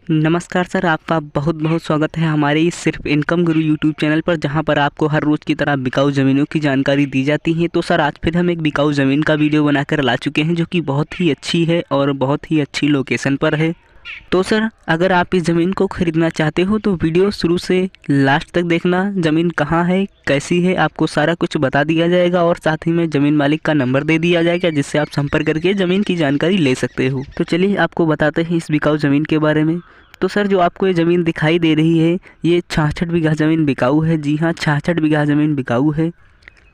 नमस्कार सर, आपका बहुत बहुत स्वागत है हमारे इस सिर्फ इनकम गुरु यूट्यूब चैनल पर, जहां पर आपको हर रोज़ की तरह बिकाऊ ज़मीनों की जानकारी दी जाती है। तो सर आज फिर हम एक बिकाऊ ज़मीन का वीडियो बनाकर ला चुके हैं, जो कि बहुत ही अच्छी है और बहुत ही अच्छी लोकेशन पर है। तो सर अगर आप इस ज़मीन को ख़रीदना चाहते हो तो वीडियो शुरू से लास्ट तक देखना। ज़मीन कहाँ है, कैसी है, आपको सारा कुछ बता दिया जाएगा और साथ ही में ज़मीन मालिक का नंबर दे दिया जाएगा, जिससे आप संपर्क करके ज़मीन की जानकारी ले सकते हो। तो चलिए आपको बताते हैं इस बिकाऊ ज़मीन के बारे में। तो सर जो आपको ये ज़मीन दिखाई दे रही है, ये 66 बीघा ज़मीन बिकाऊ है। जी हाँ, 66 बीघा ज़मीन बिकाऊ है।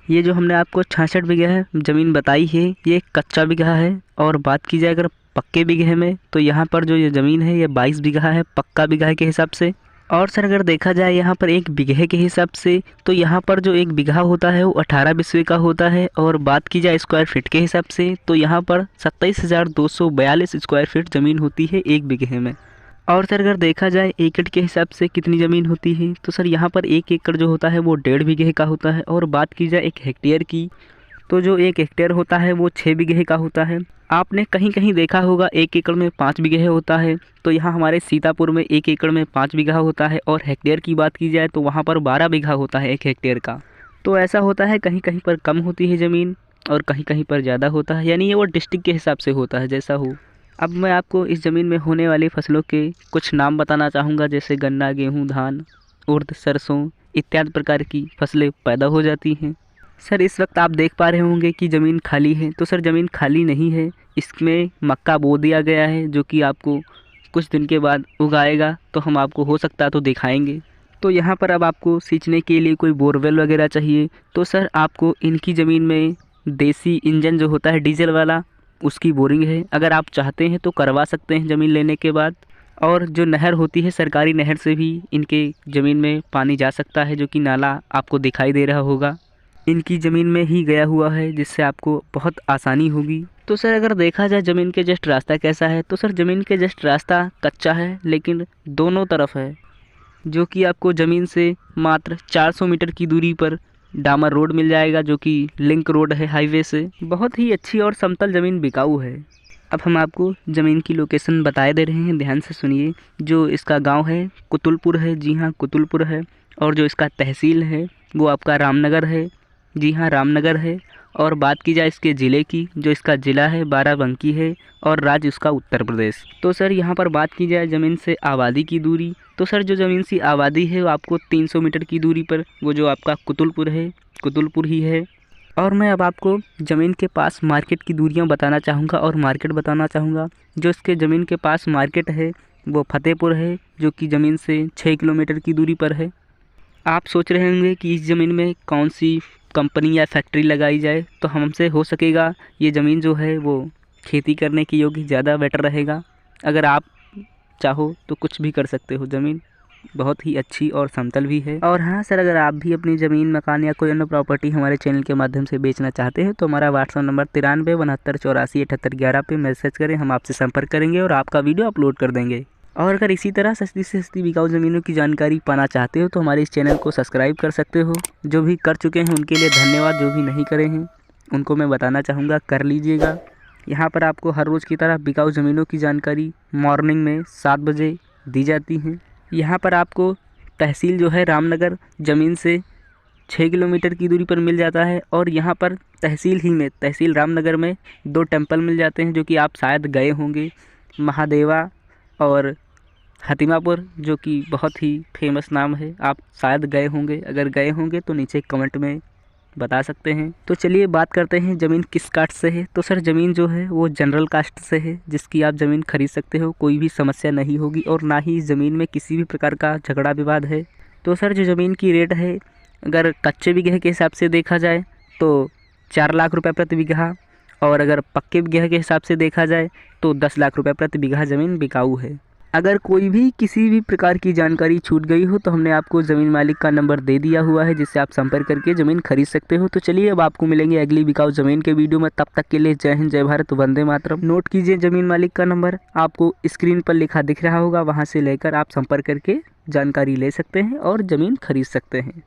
ये जो हमने आपको 66 बीघा ज़मीन बताई है, ये कच्चा बीघा है। और बात की जाए अगर पक्के बीघे में, तो यहाँ पर जो ये ज़मीन है ये 22 बीघा है पक्का बीघा के हिसाब से। और सर अगर देखा जाए यहाँ पर एक बीघे के हिसाब से, तो यहाँ पर जो एक बीघा होता है वो 18 बिस्वे का होता है। और बात की जाए स्क्वायर फीट के हिसाब से, तो यहाँ पर 27,242 स्क्वायर फीट ज़मीन होती है एक बीघे में। और सर अगर देखा जाए एकड़ के हिसाब से कितनी ज़मीन होती है, तो सर यहाँ पर 1 एकड़ जो होता है वो 1.5 बीघे का होता है। और बात की जाए 1 हेक्टेयर की, तो जो 1 हेक्टेयर होता है वो 6 बीघे का होता है। आपने कहीं कहीं देखा होगा 1 एकड़ में 5 बीघे होता है, तो यहाँ हमारे सीतापुर में 1 एकड़ में 5 बीघा होता है। और हेक्टेयर की बात की जाए तो वहाँ पर 12 बीघा होता है 1 हेक्टेयर का। तो ऐसा होता है, कहीं कहीं पर कम होती है ज़मीन और कहीं कहीं पर ज़्यादा होता है, यानी ये वो डिस्ट्रिक्ट के हिसाब से होता है जैसा हो। अब मैं आपको इस ज़मीन में होने वाली फसलों के कुछ नाम बताना चाहूँगा, जैसे गन्ना, गेहूँ, धान, उर्द, सरसों इत्यादि प्रकार की फसलें पैदा हो जाती हैं। सर इस वक्त आप देख पा रहे होंगे कि ज़मीन खाली है, तो सर ज़मीन खाली नहीं है, इसमें मक्का बो दिया गया है, जो कि आपको कुछ दिन के बाद उगाएगा। तो हम आपको हो सकता है तो दिखाएंगे। तो यहाँ पर अब आपको सींचने के लिए कोई बोरवेल वगैरह चाहिए, तो सर आपको इनकी ज़मीन में देसी इंजन जो होता है डीजल वाला, उसकी बोरिंग है। अगर आप चाहते हैं तो करवा सकते हैं ज़मीन लेने के बाद। और जो नहर होती है, सरकारी नहर से भी इनके ज़मीन में पानी जा सकता है, जो कि नाला आपको दिखाई दे रहा होगा इनकी ज़मीन में ही गया हुआ है, जिससे आपको बहुत आसानी होगी। तो सर अगर देखा जाए ज़मीन के जस्ट रास्ता कैसा है, तो सर ज़मीन के जस्ट रास्ता कच्चा है, लेकिन दोनों तरफ है, जो कि आपको ज़मीन से मात्र 400 मीटर की दूरी पर डामर रोड मिल जाएगा, जो कि लिंक रोड है हाईवे से। बहुत ही अच्छी और समतल ज़मीन बिकाऊ है। अब हम आपको ज़मीन की लोकेशन बताए दे रहे हैं, ध्यान से सुनिए। जो इसका गांव है कुतुलपुर है, जी हाँ कुतुलपुर है। और जो इसका तहसील है वो आपका रामनगर है, जी हाँ रामनगर है। और बात की जाए इसके ज़िले की, जो इसका ज़िला है बाराबंकी है और राज्य उसका उत्तर प्रदेश। तो सर यहाँ पर बात की जाए ज़मीन से आबादी की दूरी, तो सर जो ज़मीन से आबादी है वो आपको 300 मीटर की दूरी पर वो जो आपका कुतुलपुर है, कुतुलपुर ही है। और मैं अब आपको ज़मीन के पास मार्केट की दूरियां बताना चाहूँगा और मार्केट बताना चाहूँगा। जो इसके ज़मीन के पास मार्केट है वो फतेहपुर है, जो कि ज़मीन से 6 किलोमीटर की दूरी पर है। आप सोच रहे होंगे कि इस ज़मीन में कौन सी कंपनी या फैक्ट्री लगाई जाए, तो हमसे हो सकेगा ये ज़मीन जो है वो खेती करने की योग्य ज़्यादा बेटर रहेगा। अगर आप चाहो तो कुछ भी कर सकते हो, ज़मीन बहुत ही अच्छी और समतल भी है। और हाँ सर, अगर आप भी अपनी ज़मीन, मकान या कोई अन्य प्रॉपर्टी हमारे चैनल के माध्यम से बेचना चाहते हैं, तो हमारा व्हाट्सअप नंबर 93 69 84 78 11 पे मैसेज करें, हम आपसे संपर्क करेंगे और आपका वीडियो अपलोड कर देंगे। और अगर इसी तरह सस्ती से सस्ती बिकाऊ ज़मीनों की जानकारी पाना चाहते हो, तो हमारे इस चैनल को सब्सक्राइब कर सकते हो। जो भी कर चुके हैं उनके लिए धन्यवाद, जो भी नहीं करे हैं उनको मैं बताना चाहूँगा कर लीजिएगा। यहाँ पर आपको हर रोज़ की तरह बिकाऊ ज़मीनों की जानकारी मॉर्निंग में 7 बजे दी जाती हैं। यहाँ पर आपको तहसील जो है रामनगर ज़मीन से 6 किलोमीटर की दूरी पर मिल जाता है। और यहाँ पर तहसील ही में, तहसील रामनगर में 2 टेम्पल मिल जाते हैं, जो कि आप शायद गए होंगे, महादेवा और हतिमापुर, जो कि बहुत ही फेमस नाम है। आप शायद गए होंगे, अगर गए होंगे तो नीचे कमेंट में बता सकते हैं। तो चलिए बात करते हैं ज़मीन किस कास्ट से है। तो सर ज़मीन जो है वो जनरल कास्ट से है, जिसकी आप ज़मीन खरीद सकते हो, कोई भी समस्या नहीं होगी और ना ही ज़मीन में किसी भी प्रकार का झगड़ा विवाद है। तो सर जो ज़मीन की रेट है, अगर कच्चे बीघे के हिसाब से देखा जाए तो 4 लाख रुपये प्रति बीघा, और अगर पक्के बीघे के हिसाब से देखा जाए तो 10 लाख रुपये प्रति बीघा ज़मीन बिकाऊ है। अगर कोई भी किसी भी प्रकार की जानकारी छूट गई हो, तो हमने आपको ज़मीन मालिक का नंबर दे दिया हुआ है, जिससे आप संपर्क करके ज़मीन खरीद सकते हो। तो चलिए अब आपको मिलेंगे अगली बिकाऊ ज़मीन के वीडियो में, तब तक के लिए जय हिंद, जय भारत, वंदे मातरम। नोट कीजिए ज़मीन मालिक का नंबर आपको स्क्रीन पर लिखा दिख रहा होगा, वहाँ से लेकर आप संपर्क करके जानकारी ले सकते हैं और ज़मीन खरीद सकते हैं।